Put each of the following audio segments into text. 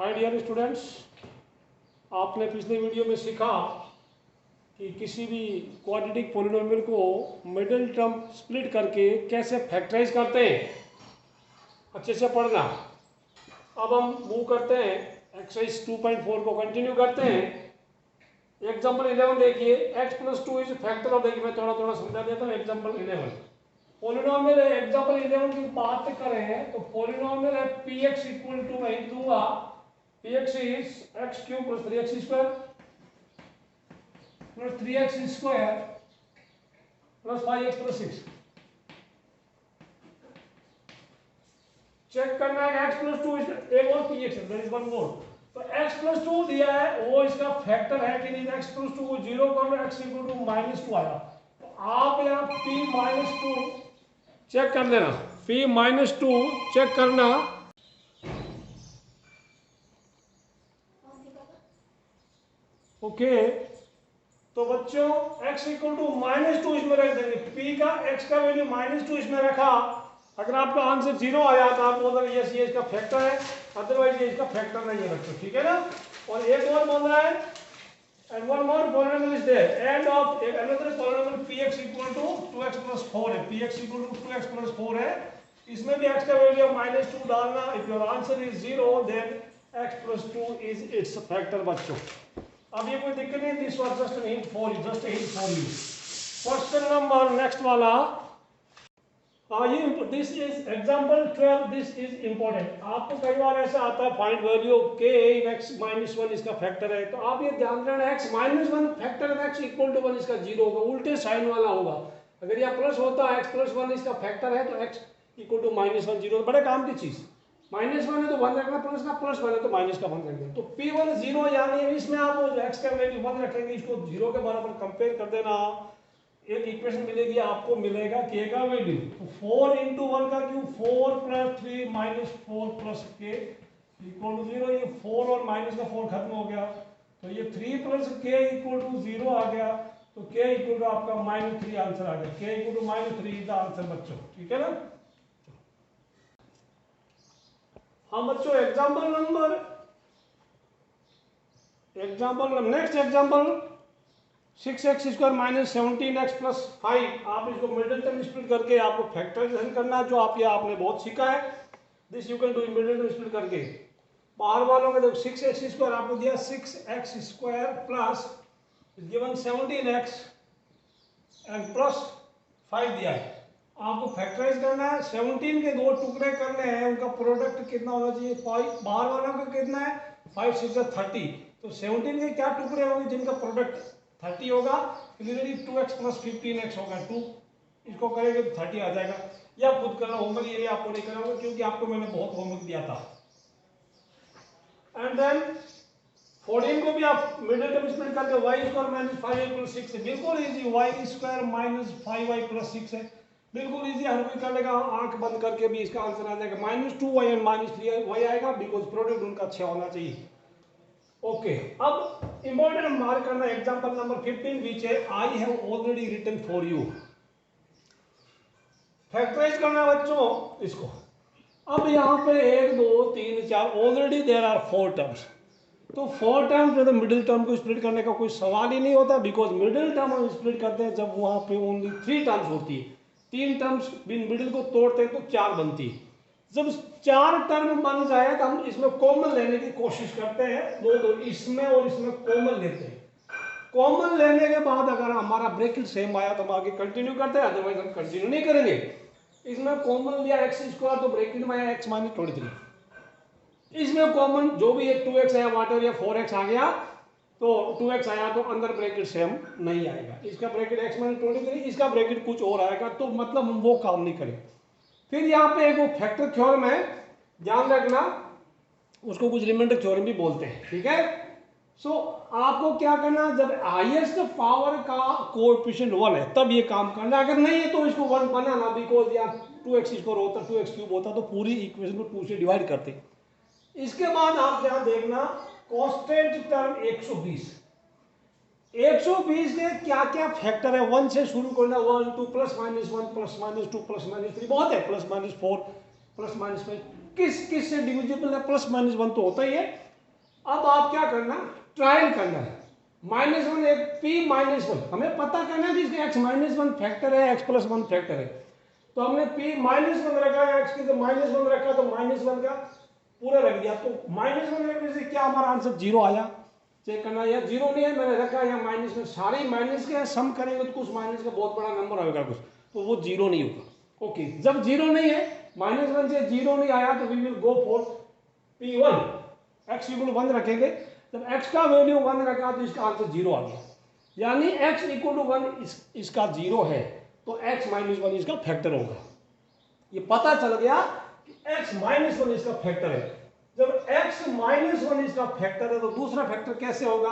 Hi dear students, आपने पिछले video में सीखा कि किसी भी क्वाड्रेटिक पॉलिनोमियल को मिडिल टर्म स्प्लिट करके कैसे फैक्टराइज करते हैं। अच्छे से पढ़ना। अब हम मूव करते हैं, एक्सरसाइज 2.4 को कंटिन्यू करते हैं। एग्जाम्पल 11 देखिए, x + 2 इज फैक्टर ऑफ, देखिए मैं थोड़ा थोड़ा समझा देता हूँ। एग्जाम्पल 11 पॉलिनोमियल है। एग्जाम्पल 11 की बात करें तो पॉलिनोमियल है px इक्वल टू, मैं लिख दूंगा px is x³ + 3x² + 3x² + 5x + 6। Check करना है x + 2 एक और px है, देयर इज वन मोर। तो x + 2 दिया है, वो इसका फैक्टर है कि नहीं। x + 2 को 0 कर लो, x = -2 आया। तो आप यहाँ p - 2 चेक कर लेना, p - 2 चेक करना। ओके तो बच्चों x = -2 इसमें रख देंगे। p का x का वैल्यू -2 इसमें रखा। अगर आपका आंसर 0 आया तो आप बोल रहे यस ये इसका फैक्टर है, अदरवाइज ये इसका फैक्टर नहीं है बच्चों, ठीक है ना। और एक और बोल रहा है, and one more polynomial is there, and of another polynomial px = 2x + 4 है। px = 2x + 4 है। इसमें भी x का वैल्यू -2 डालना। If your answer is 0 then x + 2 is its factor बच्चों। अब ये कोई दिक्कत नहीं, this was just hint for you, just hint for you. Question number next वाला, ये this is example 12, this is important. आपको कई बार ऐसा आता है find value of k x - 1 इसका फैक्टर है। तो आप ये ध्यान रखना x - 1 फैक्टर है, x = 1 इसका 0 होगा, उल्टे साइन वाला होगा। अगर ये प्लस होता है x + 1 इसका फैक्टर है तो x = -1 0, बड़े काम की चीज। -1 है तो 1 रखना, प्लस का प्लस 1 है तो माइनस का 1 रखना। तो p1 0 यानी इसमें आप x का वैल्यू 1 रखेंगे, इसको 0 के बराबर कंपेयर कर देना। एक इक्वेशन मिलेगी आपको, मिलेगा k का वैल्यू। तो 4 × 1 का क्यूब 4 + 3 - 4 + k = 0। ये 4 और माइनस का 4 खत्म हो गया, तो ये 3 + k = 0 आ गया। तो k = आपका -3 आंसर आ गया। k = -3 इज द आंसर बच्चों, ठीक है ना। हाँ बच्चों, नेक्स्ट एग्जांपल 6x² - 17x + 5। आप इसको मिडिल टर्म स्प्लिट करके आपको फैक्टराइजेशन करना है, जो आपने बहुत सीखा है। This you can do in middle term split करके। बाहर वालों का देखो 6x² आपको दिया, 6x² plus given 17x and plus 5 दिया है। आपको फैक्टराइज करना है। 17 के दो टुकड़े करने हैं, उनका प्रोडक्ट कितना होना चाहिए 5। बाहर वालों का कितना है 5 6 30। तो 17 के क्या टुकड़े होंगे जिनका प्रोडक्ट 30 होगा। क्लियरली 2x + 15x होगा। 2 इसको करेंगे तो 30 आ जाएगा। या खुद करना, होमवर्क ये आपको नहीं करना होगा क्योंकि आपको मैंने बहुत होमवर्क दिया था। एंड देन 14 को भी आप मिडिल टर्म स्प्लिट करके y² - 5y + 6 है। बिल्कुल इजी, y² - 5y + 6 है। बिल्कुल इजी, हर कोई कर लेगा। आंख बंद करके भी इसका आंसर आ जाएगा। -2y एंड -3y आएगा, बिकॉज प्रोडक्ट उनका 6 होना चाहिए। ओके अब इंपॉर्टेंट मार्क करना example number 15 which I have already written for you. Factorise करना है बच्चों इसको। अब यहाँ पे 1 2 3 4 ऑलरेडी देयर आर 4 टर्म्स। तो 4 टर्म्स में तो मिडिल टर्म को स्प्लिट करने का कोई सवाल ही नहीं होता, बिकॉज मिडिल टर्म हम स्प्लिट करते हैं जब वहाँ पे ओनली 3 टर्म्स होती है। 3 टर्म्स मिडिल को तोड़ते हैं तो 4 बनती है। जब 4 टर्म बन जाए तो हम इसमें कॉमन लेने की कोशिश करते हैं। दो इसमें और इसमें कॉमन लेते हैं। कॉमन लेने के बाद अगर हमारा ब्रैकेट सेम आया तो हम आगे कंटिन्यू करते हैं, अदरवाइज हम कंटिन्यू नहीं करेंगे। इसमें कॉमन लिया x² तो ब्रैकेट में आया x - 23। इसमें कॉमन जो भी एक 2x आया वाटर या 4x आ गया, तो 2x आया तो अंदर ब्रैकेट सेम नहीं आएगा। इसका ब्रैकेट x - 23, इसका ब्रैकेट कुछ और आएगा, तो मतलब हम वो काम नहीं करें। फिर यहाँ पे एक वो फैक्टर थ्योरम है, ध्यान रखना, उसको कुछ रिमाइंडर थ्योरम भी बोलते हैं, ठीक है। सो आपको क्या करना, जब हाईएस्ट पावर का कोएफिशिएंट 1 है तब ये काम करना। अगर नहीं है तो इसको 1 बनाना, बिकॉज यहाँ 2x² होता 2x³ होता तो पूरी इक्वेशन को 2 से डिवाइड करते। इसके बाद आप यहाँ देखना कांस्टेंट टर्म 120 के क्या क्या फैक्टर है। 1 से शुरू करना, 1 2 +- 1 +- 2 +- 3 बहुत है, +- 4 +- 5 किस किस से डिविजिबल है। +- 1 तो होता ही है, अब आप क्या करना, ट्रायल करना है। -1 एक p -1 हमें पता करना है कि इसका x -1 फैक्टर है, x + 1 फैक्टर है। तो हमने p -1 रखा है, x की तो -1 रखा, तो -1 का पूरा रख दिया। तो -1 रखने से क्या हमारा आंसर 0 आया। चेक करना, या 0 नहीं है, मैंने रखा या माइनस में, सारे माइनस के सम करेंगे तो कुछ माइनस का बहुत बड़ा नंबर आएगा कुछ, तो वो 0 नहीं होगा। ओके, जब 0 नहीं है, -1 से 0 नहीं आया, तो we will go for p1, x = 1 रखेंगे। जब x का वैल्यू 1 रखा तो इसका आंसर 0 आ गया, यानी x = 1 इसका 0 है, तो x - 1 इसका फैक्टर होगा। ये पता चल गया कि x - 1 इसका फैक्टर है। जब x - 1 इसका फैक्टर है तो दूसरा फैक्टर कैसे होगा।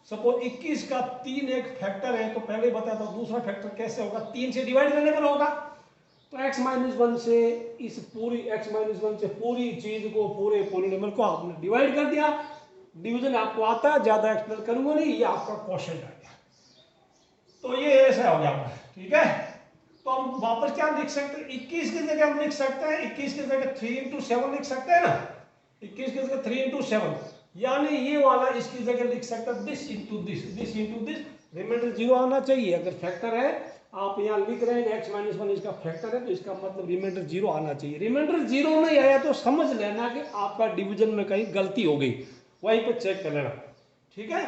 सपोज 21 का 3 एक फैक्टर है, तो पहले बताया था दूसरा फैक्टर कैसे होगा, 3 से डिवाइड करने पर होगा। तो x - 1 से इस पूरी x - 1 से पूरी चीज को, पूरे पॉलिनोमियल को आपने डिवाइड कर दिया। डिवीजन आपको आता है, ज्यादा एक्सप्लेन करूंगा नहीं, ये आपका क्वेश्चन आ गया। तो ये ऐसा हो गया आपका, ठीक है। तो हम वापस क्या लिख सकते हैं, 21 की जगह हम लिख सकते हैं, 21 की जगह 3 × 7 लिख सकते हैं ना, 21 की जगह 3 × 7, यानी ये वाला इसकी जगह लिख सकते हैं this into this, this into this, remainder 0 आना चाहिए। अगर फैक्टर है, आप यहाँ लिख रहे हैं x - 1 इसका फैक्टर है, तो इसका मतलब रिमाइंडर 0 आना चाहिए। रिमाइंडर 0 नहीं आया तो समझ लेना कि आपका डिवीजन में कहीं गलती हो गई, वहीं पे चेक कर लेना, ठीक है।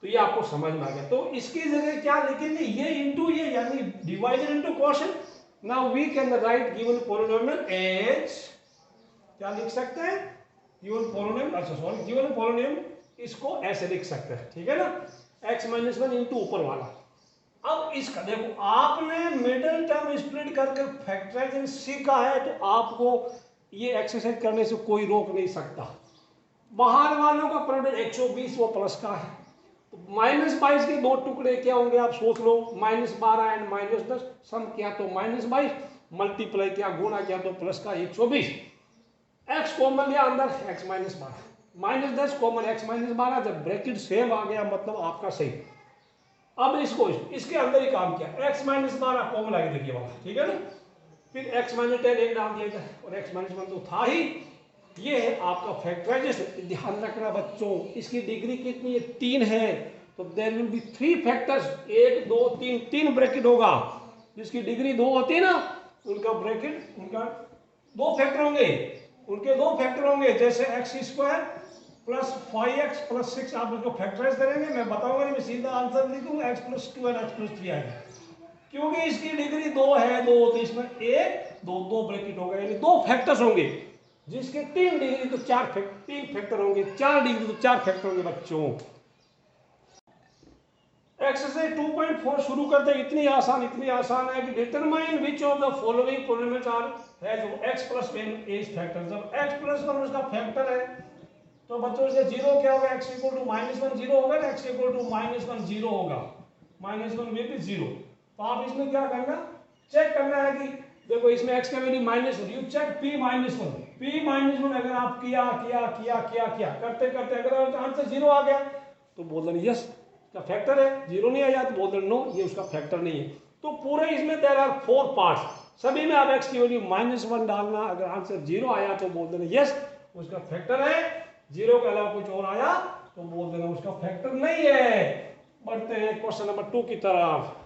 तो ये आपको समझ में आ गया। तो इसकी जगह क्या लिखेंगे, ये इंटू ये, यानी divided into quotient. Now we can write given polynomial as, क्या लिख सकते हैं, गिवन पॉलिनोमियल, अच्छा सॉरी, गिवन पॉलिनोमियल इसको ऐसे लिख सकते हैं, ठीक है ना, x - 1 इंटू ऊपर वाला। अब इसका देखो, आपने मिडिल टर्म स्प्लिट करके फैक्टराइजेशन सीखा है, तो आपको ये एक्सरसाइज करने से कोई रोक नहीं सकता। बाहर वालों का प्रोडक्ट 120 वो प्लस का है, तो -22 के 2 टुकड़े क्या होंगे आप सोच लो, -12 एंड -10, सम किया तो -22, मल्टीप्लाई किया, गुणा किया तो प्लस का 120, x कॉमन लिया अंदर, x - 12, -10 कॉमन x - 12, जब ब्रैकेट सेम आ गया मतलब आपका सही। अब इसको इसके अंदर ही काम किया, x - 12 कॉमन आगे देखिए वाला, ठीक है ना, फिर x - 10 एक डाल दिया जाए, और x - 1 तो था ही। ये है आपका फैक्टराइजेशन। ध्यान रखना बच्चों, इसकी डिग्री कितनी है, 3 है, तो there will be 3 factors, 1 2 3, 3 bracket होगा। जिसकी डिग्री 2 होती है ना, उनका ब्रैकेट, उनका 2 फैक्टर होंगे, उनके 2 फैक्टर होंगे। जैसे x² + 5x + 6, आप इसको फैक्टराइज करेंगे, मैं बताऊंगा नहीं, मैं सीधा आंसर लिखूंगा, x + 2 और x + 3 आएगा, क्योंकि इसकी डिग्री 2 है, 2 तो इसमें 1 2 2 ब्रैकेट होगा, यानी 2 फैक्टर्स होंगे। जिसके 3 डिग्री तो 3 फैक्टर होंगे, 4 डिग्री तो 4 फैक्टर होंगे बच्चों। एक्सरसाइज 2.4 शुरू करते हैं। इतनी आसान है कि determine which of the following polynomials are has x + 1 is factor. जब x + 1 उसका फैक्टर है, तो बच्चों से 0 क्या होगा, x = -1 0 होगा ना, x = -1 0 होगा, -1 विल बी 0। तो आप इसमें क्या करना, चेक करना है कि देखो इसमें x का वैल्यू -1, यू चेक p -1 अगर आप किया करते करते अगर आंसर 0 आ गया तो बोल देना यस का फैक्टर है, 0 नहीं आया तो बोल देना नो ये उसका फैक्टर नहीं है। तो पूरे इसमें देयर आर 4 पार्ट्स, सभी में आप x की वैल्यू -1 डालना, अगर आंसर 0 आया तो बोल देना यस उसका फैक्टर है, 0 के अलावा कुछ और आया तो बोल देना उसका फैक्टर नहीं है। बढ़ते हैं क्वेश्चन नंबर 2 की तरफ।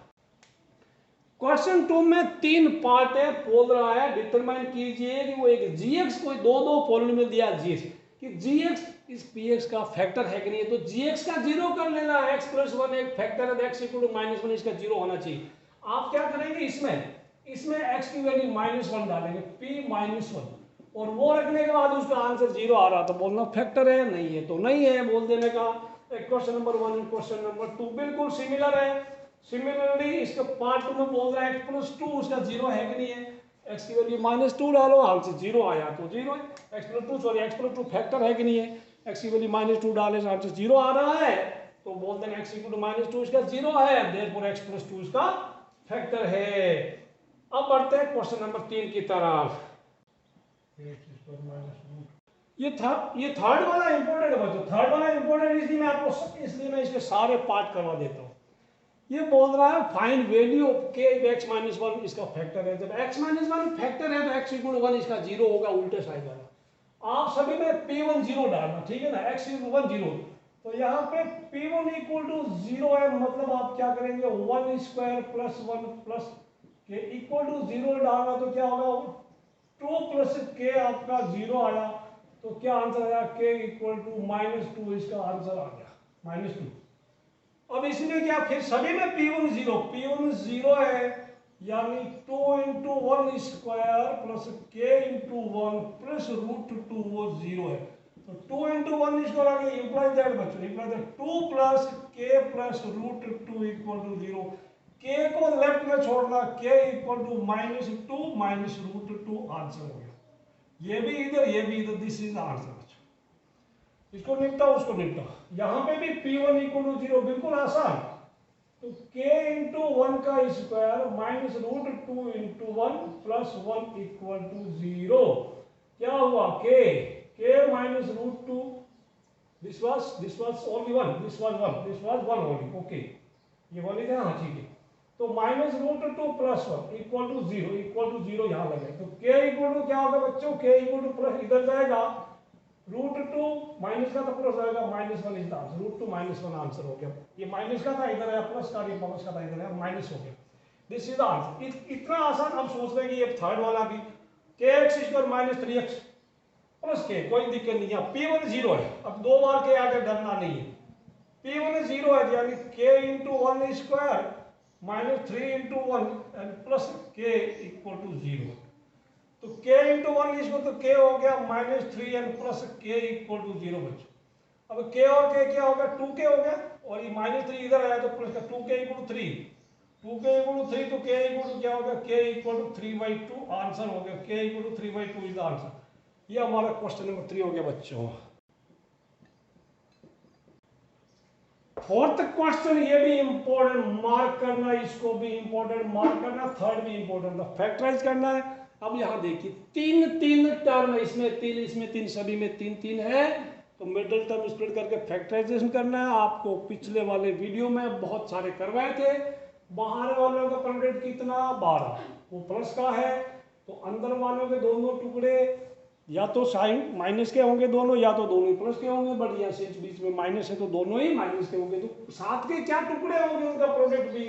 क्वेश्चन 2 में 3 पार्ट है, बोल रहा है डिटरमाइन कीजिए कि वो एक gx कोई दो पॉलिनोमियल दिया gx कि gx इस px का फैक्टर है कि नहीं है, तो gx का 0 कर लेना, x + 1 एक फैक्टर है, x = -1 इसका 0 होना चाहिए। आप क्या करेंगे, इसमें x की वैल्यू -1 डालेंगे, p -1, और वो रखने के बाद उसका आंसर 0 आ रहा तो बोलना फैक्टर है, नहीं है तो नहीं है बोल देने का। क्वेश्चन नंबर 1 क्वेश्चन नंबर 2 बिल्कुल सिमिलर है। सिमिलरली इसका पार्ट 2 में बोल रहा है x + 2 उसका 0 है कि नहीं है, x की वैल्यू -2 डालो, आंसर 0 आया तो 0 है, x + 2 फैक्टर है कि नहीं है, x की वैल्यू -2 डाले तो आंसर 0 आ रहा है, तो बोल देना x = -2 इसका 0 है, देयरफॉर x + 2 इसका फैक्टर है। अब बढ़ते हैं क्वेश्चन नंबर 3 की तरफ। ये थर्ड वाला इंपॉर्टेंट है बच्चों, थर्ड वाला इंपॉर्टेंट इसलिए मैं इसके सारे पार्ट करवा देता हूँ। ये बोल रहा है find value of k x - 1 इसका फैक्टर है। जब x - 1 फैक्टर है तो x = 1 इसका 0 होगा, उल्टे साइड वाला। आप सभी में P1 0 डालना, ठीक है ना, x इज 1 0। तो यहाँ पे P1 इक्वल टू 0 है, मतलब आप क्या करेंगे 1 स्क्वायर प्लस 1 प्लस के इक्वल टू 0 डालना, तो क्या होगा 2 प्लस के आपका 0 आया, तो क्या आंसर आया k इक्वल टू -2, इसका आंसर आ गया -2। अब इसमें क्या, फिर सभी में P1 0 है, यानी 2 into 1 square plus k into 1 plus √2 वो 0 है, तो 2 इंटू 1 स्क्वायर आ गया, इंप्लाइज दैट बच्चों, implies that 2 plus k plus √2 equal to 0। k को लेफ्ट में छोड़ना, k equal to -2 minus √2, answer हो गया। ये भी इधर, ये भी इधर, दिस इज आंसर बच्चों। इसको निपटा, उसको निपटा। यहाँ पे भी P1 इक्वल टू 0, बिल्कुल आसान। तो k इंटू 1 का square minus √2 into 1 plus 1 equal to 0। क्या हुआ k minus √2, this was only 1, this was 1 only, okay, ये बोले थे, हाँ ठीक है। तो माइनस √2 प्लस 1 इक्वल टू 0 यहाँ लगे, तो k इक्वल टू क्या होगा बच्चों, k इक्वल टू प्लस इधर जाएगा √2 माइनस का, तो प्लस आएगा, -1 इज द आंसर, √2 -1 आंसर हो गया। ये माइनस का था इधर है, प्लस का, ये प्लस का था इधर है, माइनस हो गया, दिस इज द आंसर। इतना आसान। अब सोच रहे हैं कि ये थर्ड वाला भी kx square -3x plus k, कोई दिक्कत नहीं है, P1 0 है, अब दो बार के आगे डरना नहीं है, P1 0 है, यानी k into 1 square -3 into 1 and plus k equal to 0। तो k इंटू 1 इसको, तो k हो गया -3 and plus k equal to 0 बच्चों। अब k और k क्या हो गया, 2k हो गया, और ये -3 इधर आया तो प्लस का 2k equal to 3, 2k equal to 3, तो k इक्वल टू क्या हो गया, k इक्वल टू 3/2 आंसर हो गया, k equal to 3/2 is the answer. ये हमारा क्वेश्चन नंबर 3 हो गया बच्चों। फोर्थ क्वेश्चन, ये भी इंपॉर्टेंट, मार्क करना, इसको भी इंपॉर्टेंट मार्क करना, थर्ड भी इंपॉर्टेंट, फैक्टराइज करना है। अब यहाँ देखिए 3 टर्म है, इसमें 3 सभी में 3 है, तो मिडिल टर्म स्प्लिट करके फैक्टराइजेशन करना है। आपको पिछले वाले वीडियो में बहुत सारे करवाए थे। बाहर वालों का प्रोडक्ट कितना 12, वो प्लस का है, तो अंदर वालों के दोनों टुकड़े या तो साइन माइनस के होंगे दोनों, या तो दोनों ही प्लस के होंगे, बट यहाँ से बीच में माइनस है तो दोनों ही माइनस के होंगे। तो सात के क्या टुकड़े होंगे, उनका प्रोडक्ट भी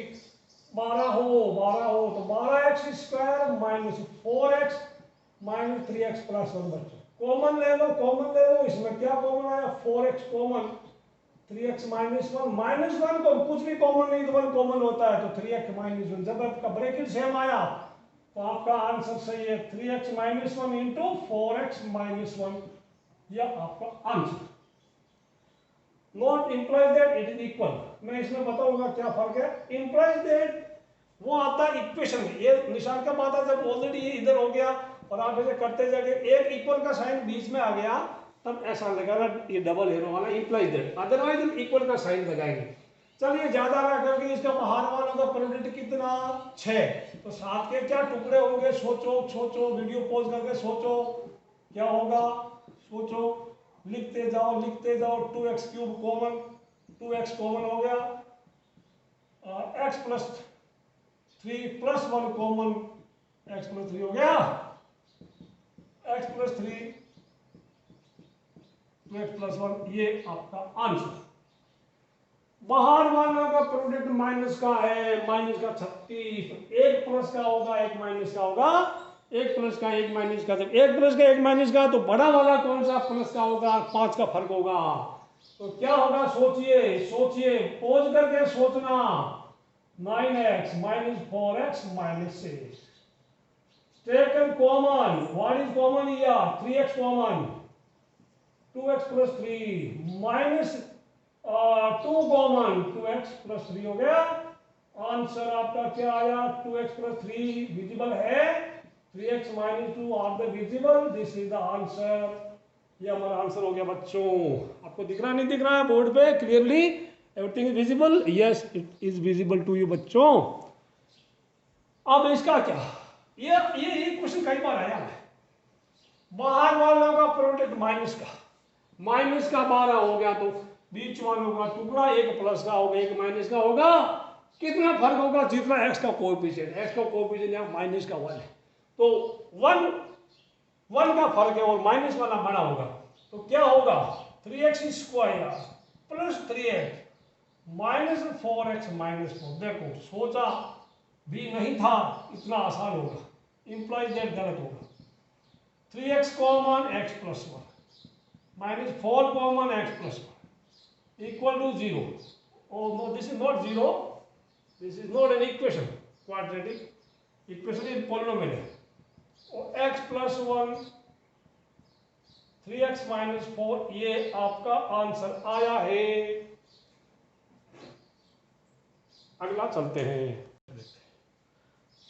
12 हो तो 12x square -4x -3x plus 1 बच्चों। कॉमन ले लो, इसमें क्या कॉमन आया, 4x कॉमन, 3x -1 तो कुछ भी कॉमन नहीं, तो 1 कॉमन होता है, तो 3x -1, जब आपका ब्रैकेट सेम आया तो आपका आंसर सही है, 3x -1 इंटू 4x -1, यह आपका answer. Not implies that it is equal, मैं इसमें बताऊंगा क्या फर्क है। इंप्लाइज दैट वो आता है इक्वेशन में, ये निशान कब आता है, जब ऑलरेडी ये इधर हो गया और आप ऐसे करते जाके एक इक्वल का साइन बीच में आ गया, तब ऐसा लगाना, ये डबल एरो वाला इंप्लाइज दैट, अदरवाइज हम इक्वल का साइन लगाएंगे। चलिए ज्यादा ना करके इसका बाहर वालों का प्रोडक्ट कितना 6, तो 7 के क्या टुकड़े होंगे, सोचो, वीडियो पॉज करके सोचो क्या होगा, सोचो, लिखते जाओ 2x cube common, 2x common हो गया, x plus 3 plus 1 common, x plus 3 हो गया, x प्लस 3 2x प्लस 1, ये आपका आंसर। बाहर वालों का प्रोडक्ट माइनस का है, माइनस का 36, एक प्लस का होगा एक माइनस का होगा, एक प्लस का एक माइनस का, जब एक प्लस का एक माइनस का, तो बड़ा वाला कौन सा प्लस का होगा, 5 का फर्क होगा, तो क्या होगा, सोचिए पोज करके सोचना, 9x -4x -6 taken common, what is common, या 3x common, 2x plus 3 minus 2 common, 2x plus 3 हो गया, आंसर आपका क्या आया, 2x प्लस 3 विजिबल है, 3x -2 are the visible, this is the answer. ये हमारा आंसर हो गया बच्चों। आपको दिख रहा नहीं दिख रहा है बोर्ड पे clearly, everything is visible, yes it is visible to you बच्चों। अब इसका क्या, ये क्वेश्चन कई बार आया है, बाहर वालों का प्रोडक्ट माइनस का 12 हो गया, तो बीच वालों का टुकड़ा एक प्लस का होगा एक माइनस का होगा, कितना फर्क होगा, जितना x का कोएफिशिएंट यहाँ माइनस का 1 है, तो 1 1 का फर्क है और माइनस वाला बड़ा होगा, तो क्या होगा 3x square plus 3x minus 4x minus 4। देखो सोचा भी नहीं था इतना आसान होगा, इंप्लाइज दैट गलत होगा। 3x common x plus 1 minus 4 common x plus 1 equal to 0। Oh no, this is not 0, this is not an equation, quadratic equation is polynomial है। और x प्लस 1 3x माइनस 4 ये आपका आंसर आया है। अगला चलते हैं।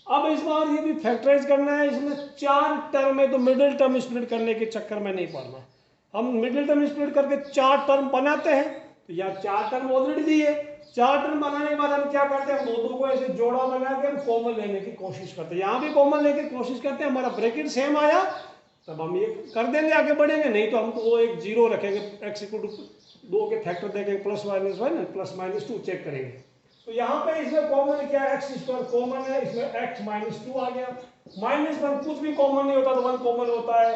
अब इस बार ये भी फैक्टराइज करना है, इसमें 4 टर्म है तो मिडिल टर्म स्प्लिट करने के चक्कर में नहीं पड़ना। हम मिडिल टर्म स्प्लिट करके 4 टर्म बनाते हैं, तो यहाँ 4 टर्म ऑलरेडी दी है। 4 टर्म बनाने के बाद हम क्या करते हैं, दो को ऐसे जोड़ा बना के हम कॉमन लेने की कोशिश करते हैं। यहाँ भी कॉमन लेने की कोशिश करते हैं, हमारा ब्रैकेट सेम आया तब हम ये कर देंगे, आगे बढ़ेंगे, नहीं तो हम तो वो एक 0 रखेंगे, x इक्वल टू 2 के फैक्टर देखेंगे plus minus 1 plus minus 2 check करेंगे। तो यहाँ पे इसमें कॉमन क्या है, x स्क्वायर कॉमन है, इसमें x माइनस 2 आ गया। माइनस 1 कुछ भी कॉमन नहीं होता तो 1 कॉमन होता है,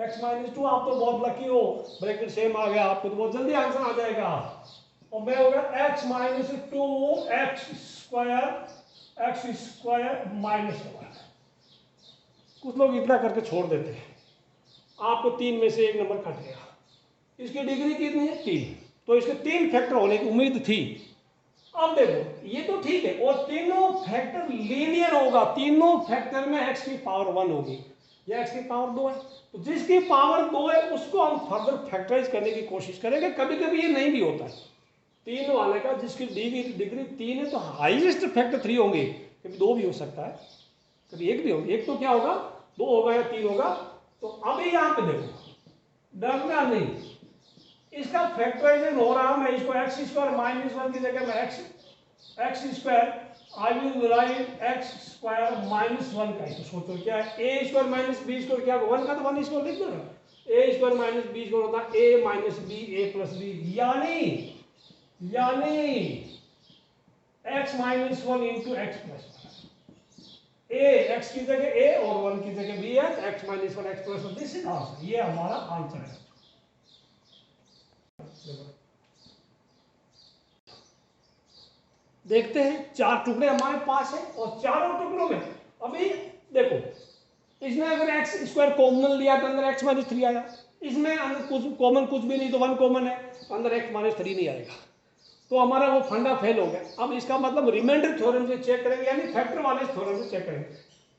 x माइनस 2। आप तो बहुत लकी हो, ब्रैकेट सेम आ गया, आपको तो बहुत जल्दी आंसर आ जाएगा। और मैं होगा x minus 2 x square minus 1। कुछ लोग इतना करके छोड़ देते हैं, आपको 3 में से 1 नंबर कट गया। इसकी डिग्री कितनी है 3, तो इसके 3 फैक्टर होने की उम्मीद थी। अब देखो ये तो ठीक है, और तीनों फैक्टर लीनियर होगा, तीनों फैक्टर में x की पावर 1 होगी, या x की पावर 2 है, तो जिसकी पावर 2 है उसको हम फर्दर फैक्टराइज करने की कोशिश करेंगे। कभी कभी ये नहीं भी होता है, 3 वाले का जिसकी डिग्री 3 है तो हाईएस्ट फैक्टर 3 होंगे, कभी 2 भी हो सकता है, कभी 1 भी होगा। एक तो क्या होगा 2 होगा या 3 होगा। तो अभी यहाँ पे देखो, डरना नहीं, इसका फैक्टराइजेशन हो रहा है। मैं इसको x स्क्वायर माइनस 1 की जगह में x square I will write x square minus 1 का। तो सोचो क्या है, a square minus b square क्या होगा, 1 का तो 1 स्क्वायर लिख दो ना, a square minus b square होता है a minus b a plus b, यानी x minus 1 into x plus a, x की जगह a और 1 की जगह b है, x minus 1 x plus 1, this is answer. ये हमारा आंसर है। देखते हैं 4 टुकड़े हमारे पास है, और चारों टुकड़ों में अभी देखो, इसमें अगर x स्क्वायर कॉमन लिया तो अंदर x माइनस 3 आया, इसमें अंदर कुछ कॉमन कुछ भी नहीं तो 1 कॉमन है, तो अंदर x माइनस 3 नहीं आएगा, तो हमारा वो फंडा फेल हो गया। अब इसका मतलब रिमाइंडर थ्योरम से चेक करेंगे, यानी फैक्टर वाले थ्योरम से चेक करेंगे।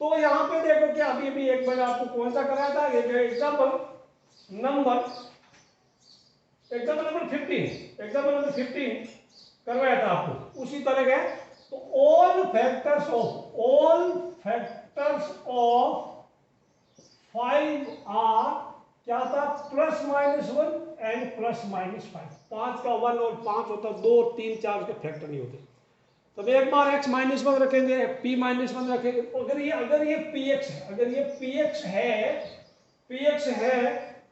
तो यहाँ पे देखो कि अभी अभी एक मैंने आपको कौन सा कराया था, एग्जाम्पल नंबर 15 करवाया था आपको, उसी तरह का। तो ऑल फैक्टर्स ऑफ 5 आर क्या था, plus minus 1 and plus minus 5। 5 का 1 और 5 होता, 2 3 4 के फैक्टर नहीं होते। तब एक बार x माइनस 1 रखेंगे, p माइनस 1 रखेंगे। अगर ये px है, अगर ये px है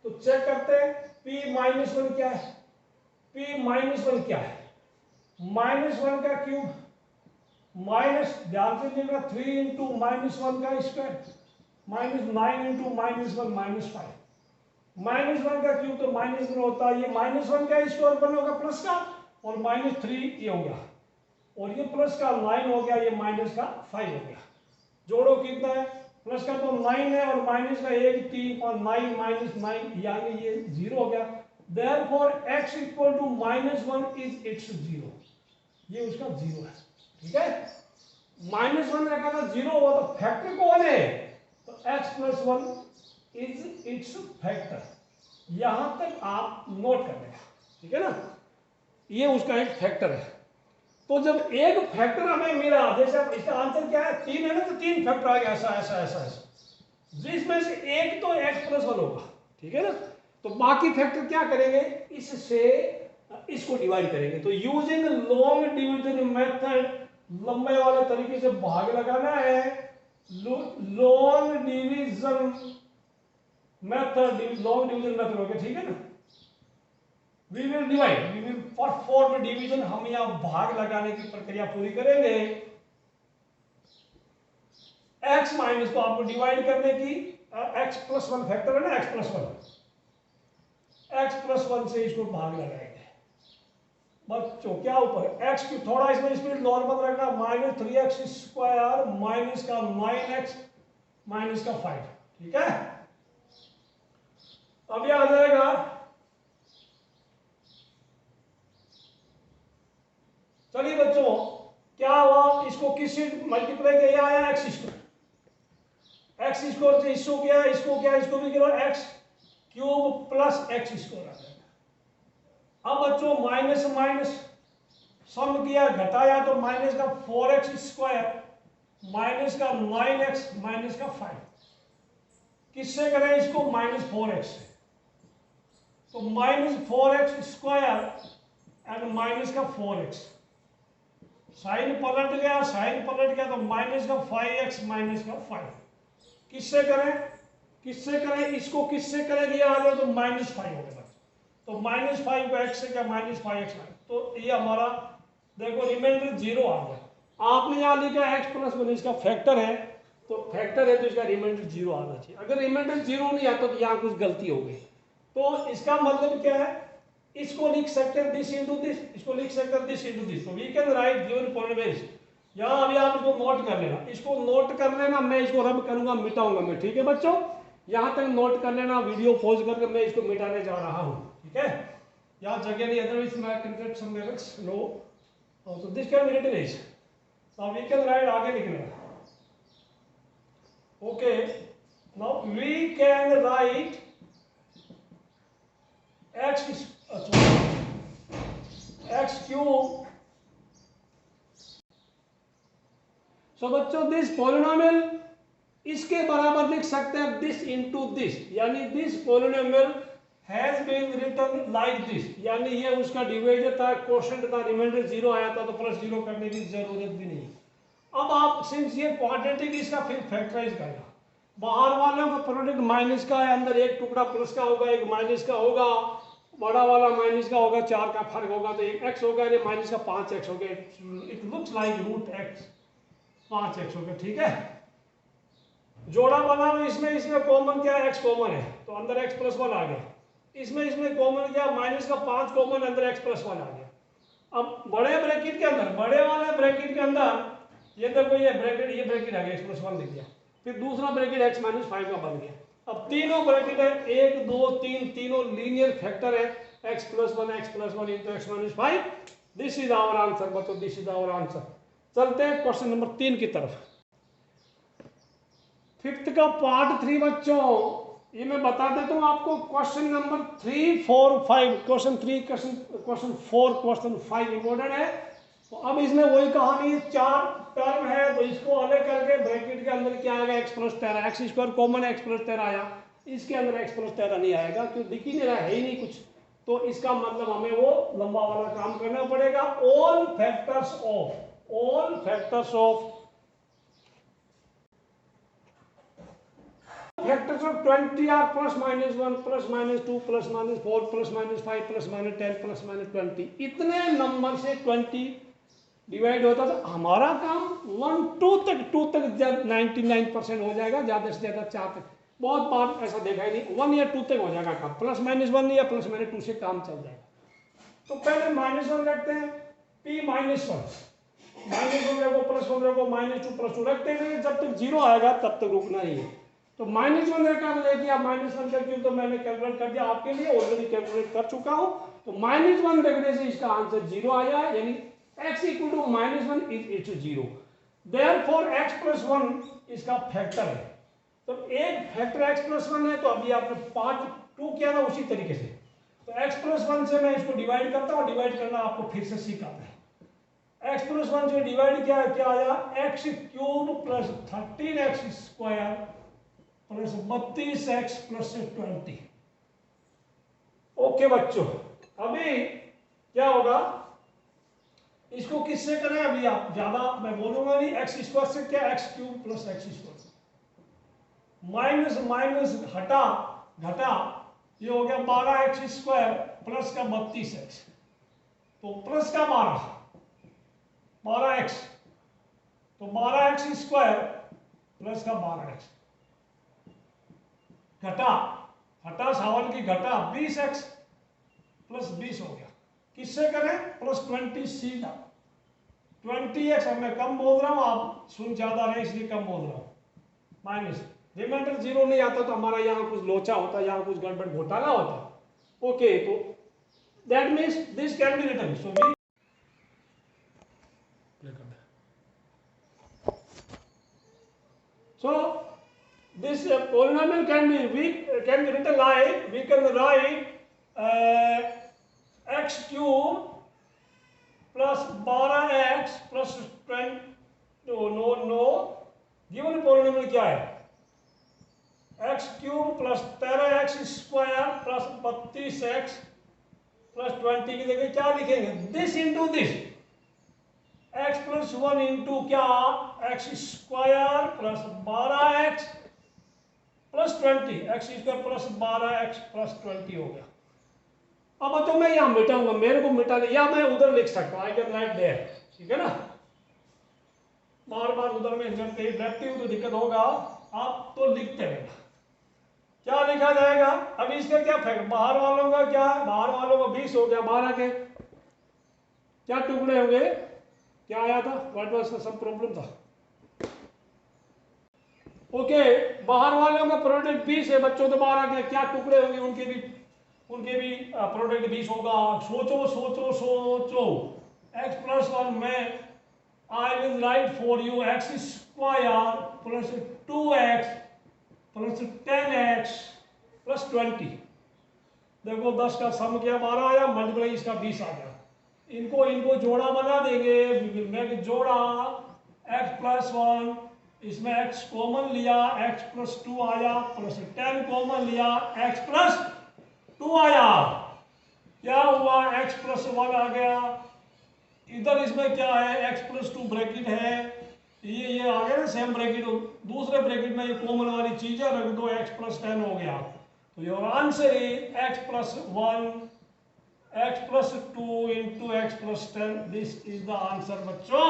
तो चेक करते हैं p माइनस 1 क्या है, p माइनस 1 क्या है, माइनस 1 का क्यूब माइनस, ध्यान से देखना, 3 इंटू माइनस 1 का square minus 9 into minus 1 minus 5, minus 1 का क्यूब तो माइनस 1 होता है, ये माइनस 1 का स्क्वायर बन होगा प्लस का, और माइनस 3 ये हो गया, और ये प्लस का 9 हो गया, ये माइनस का 5 हो गया। जोड़ो कितना है, प्लस का तो 9 है और माइनस का 1 3 और 9 माइनस 9, यानी ये 0 हो गया। Therefore x equal to minus 1 is it's 0, ये उसका 0 है। ठीक है, माइनस 1 रखा था 0 हुआ, तो फैक्टर कौन है, तो x plus 1 is its factor. यहां तक आप नोट कर लेना, ठीक है ना, ये उसका एक फैक्टर है। तो जब एक फैक्टर हमें मिला, जैसे इसका आंसर क्या है 3 है ना, तो 3 फैक्टर आ गया, ऐसा ऐसा ऐसा ऐसा, जिसमें से एक तो x प्लस 1 होगा, ठीक है ना। तो बाकी फैक्टर क्या करेंगे, इससे इसको डिवाइड करेंगे। तो यूजिंग लॉन्ग डिवीजन मेथड, लंबे वाले तरीके से भाग लगाना है, लॉन्ग डिवीजन मेथड हो गया, ठीक है ना। We will perform division, हम यहाँ भाग लगाने की प्रक्रिया पूरी करेंगे। x माइनस को आपको डिवाइड करने की एक्स प्लस वन फैक्टर है ना, एक्स प्लस वन से इसको भाग लगाएंगे बच्चों। क्या ऊपर एक्स की थोड़ा इसमें स्पीड नॉर्मल रहेगा, माइनस 3x स्क्वायर माइनस का 9x माइनस का 5, ठीक है। अब ये आ जाएगा, चलिए बच्चों क्या हुआ, इसको किससे मल्टीप्लाई किया, आया एक्स स्क्वायर से इसको क्या, इसको भी करो x cube plus x square आ जाएगा। अब बच्चों माइनस माइनस सम किया घटाया तो माइनस का 4x स्क्वायर माइनस का 9x माइनस का 5, किससे करें इसको, -4x से, तो -4x स्क्वायर एंड माइनस का 4x, साइन पलट गया तो माइनस का 5x माइनस का 5, किससे करें इसको, किससे करेंगे आ जाए तो -5 हो गया, तो -5 को x से क्या -5x, तो ये हमारा देखो रिमाइंडर 0 आ गया। आपने यहाँ लिखा x प्लस 1 इसका फैक्टर है, तो इसका रिमाइंडर 0 आना चाहिए। अगर रिमाइंडर 0 नहीं आता तो यहाँ कुछ गलती हो गई। तो इसका मतलब क्या है, इसको लिख सकते हैं दिस इंटू दिस, इसको लिख सकते हैं दिस इंटू दिस, तो we can write given polynomials. यहाँ अभी आप इसको नोट कर लेना, इसको नोट कर लेना, मैं इसको रब करूंगा, मिटाऊंगा मैं, ठीक है बच्चों। यहाँ तक नोट कर लेना, वीडियो पॉज करके मैं इसको मिटाने जा रहा हूँ, ठीक है। यहाँ जगह नहीं, अदरवाइज मैं कंप्लीट सम लेवल्स नो, तो this can be written is, now we can write, आगे लिखना, okay. Now we can write x cube, so बच्चों दिस पॉलिनोमियल इसके बराबर लिख सकते हैं दिस इंटू दिस, यानी this polynomial has been written like this, यानी ये उसका डिवाइडर था, क्वोशंट था, रिमाइंडर 0 आया था, तो प्लस 0 करने की जरूरत भी नहीं। अब आप सिंस ये क्वाड्रेटिक इसका फिर फैक्टराइज करना, बाहर वालों का प्रोडक्ट माइनस का है, अंदर एक टुकड़ा प्लस का होगा, एक माइनस का होगा, बड़ा वाला माइनस का होगा, 4 का फर्क होगा, तो एक x होगा, ये माइनस का 5x हो गया, it looks like root x 5x हो गया, ठीक है। जोड़ा बना हुआ, इसमें कॉमन क्या है, x कॉमन है, तो अंदर x प्लस 1 आ गया, इसमें कॉमन क्या, माइनस का 5 कॉमन, अंदर x प्लस 1 आ गया। अब बड़े ब्रैकेट के अंदर, बड़े वाले ब्रैकेट के अंदर ये देखो, ये ब्रैकेट आ गया, x प्लस 1 लिख दिया, फिर दूसरा ब्रैकेट x माइनस 5 का बन गया। अब तीनों ब्रैकेट है, 1 2 3, तीनों लीनियर फैक्टर है, x plus 1 into x minus 5, this is our answer बच्चों, दिस इज आवर आंसर। चलते हैं क्वेश्चन नंबर 3 की तरफ। फिफ्थ का पार्ट 3 बच्चों, ये मैं बता देता हूँ आपको, question number 3 4 5, question 3 question 4 question 5 important है। तो अब इसमें वही कहानी, 4 टर्म है, तो इसको अलग करके ब्रैकेट के अंदर क्या आएगा, x plus 13, x square common है, x प्लस 13 आया, इसके अंदर x प्लस 13 नहीं आएगा, क्यों, दिख ही नहीं रहा है ही नहीं कुछ, तो इसका मतलब हमें वो लंबा वाला काम करना पड़ेगा। All factors of factors of 20 are plus minus 1 plus minus 2 plus minus 4 plus minus 5 plus minus 10 plus minus 20, इतने नंबर से 20 डिवाइड होता था। हमारा काम 1 2 तक जब 99% हो जाएगा, ज़्यादा से ज़्यादा 4 तक, बहुत बार ऐसा देखा ही नहीं, 1 या 2 तक हो जाएगा काम, प्लस माइनस 1 या प्लस माइनस 2 से काम चल जाएगा। तो पहले -1 रखते हैं, p -1 रखो, प्लस 1 रखो, -2 प्लस 2 रखते हैं, जब तक 0 आएगा तब तक रुकना ही है। तो -1 रखा तो ले दिया, -1 का क्यों, तो मैंने कैलकुलेट कर दिया आपके लिए, ऑलरेडी कैलकुलेट कर चुका हूँ, तो -1 रखने से इसका आंसर 0 आ जाए, यानी x equal to -1 is 0, therefore x plus 1 इसका फैक्टर है। तो एक फैक्टर x प्लस 1 है, तो अभी आपने पार्ट 2 किया ना उसी तरीके से, तो x प्लस 1 से मैं इसको डिवाइड करता हूँ, डिवाइड करना आपको फिर से सिखाता है। x प्लस 1 से डिवाइड क्या आया, x cube plus 13x square plus 32x plus 20। Okay बच्चों, अभी क्या होगा, इसको किससे करें, अभी आप ज्यादा मैं बोलूंगा नहीं, एक्स स्क्वायर से क्या, x cube plus x square, minus minus घटा, ये हो गया 12x स्क्वायर प्लस का 32x, तो प्लस का 12x, तो 12x स्क्वायर प्लस का 12x, घटा, हटा सावन की घटा 20x प्लस 20 हो गया। किससे करें? प्लस 20 सीधा 20x। अब मैं कम बोल रहा हूँ, आप सुन ज्यादा रहे इसलिए कम बोल रहा हूँ। माइनस रिमाइंडर 0 नहीं आता तो हमारा यहाँ कुछ लोचा होता, यहाँ कुछ गड़बड़ घोटाला होता। ओके, तो that means this can be written. So we so this polynomial can be written like, we can write x cube plus 12x plus 20, no, given polynomial क्या है? x cube plus 13x square plus 32x plus 20 की जगह क्या लिखेंगे? this into this, x plus 1 into क्या? x square plus 12x plus 20, x square plus 12x plus 20 हो गया। अब तो मैं यहां मिटाऊंगा, मेरे को मिटा ले, या मैं उधर लिख सकता हूं, आई कैन राइट देयर, ठीक है ना। बार बार उधर में जब कहीं बैठती हूं तो दिक्कत होगा, आप तो लिखते रहना। क्या लिखा जाएगा? अब इसका क्या फैक्ट, बाहर वालों का क्या, बाहर वालों का 20 हो गया, 12 के क्या टुकड़े होंगे? क्या आया था? व्हाट वाज सम प्रॉब्लम था? ओके, बाहर वालों का प्रोडक्ट 20 है, बच्चों तो 12 के क्या टुकड़े होंगे? उनके भी प्रोडक्ट 20 होगा। सोचो सोचो सोचो, x प्लस 1 में I will write for you x square plus 2x plus 10x plus 20। देखो 10 का सम किया 12 आया, मल्टीप्लाई इसका 20 आ गया। इनको जोड़ा बना देंगे, मैं जोड़ा x प्लस 1, इसमें x कॉमन लिया, x प्लस 2 आया, प्लस 10 कॉमन लिया, x प्लस 2 आया। क्या हुआ? x प्लस 1 आ गया। इधर इसमें क्या है? x प्लस 2 ब्रैकेट है, ये आ गया ना सेम ब्रैकेट। दूसरे ब्रैकेट में ये कॉमन वाली चीजें रख दो, x प्लस 10 हो गया। तो your answer is x plus 1 x plus 2 into x plus 10। This is the answer बच्चों,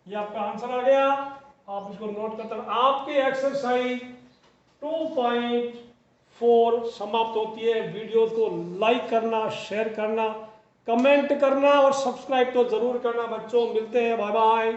ये आपका आंसर आ गया। आप इसको नोट करते हैं। आपकी एक्सरसाइज 2.4 समाप्त होती है। वीडियो को लाइक करना, शेयर करना, कमेंट करना और सब्सक्राइब तो जरूर करना बच्चों। मिलते हैं, बाय बाय।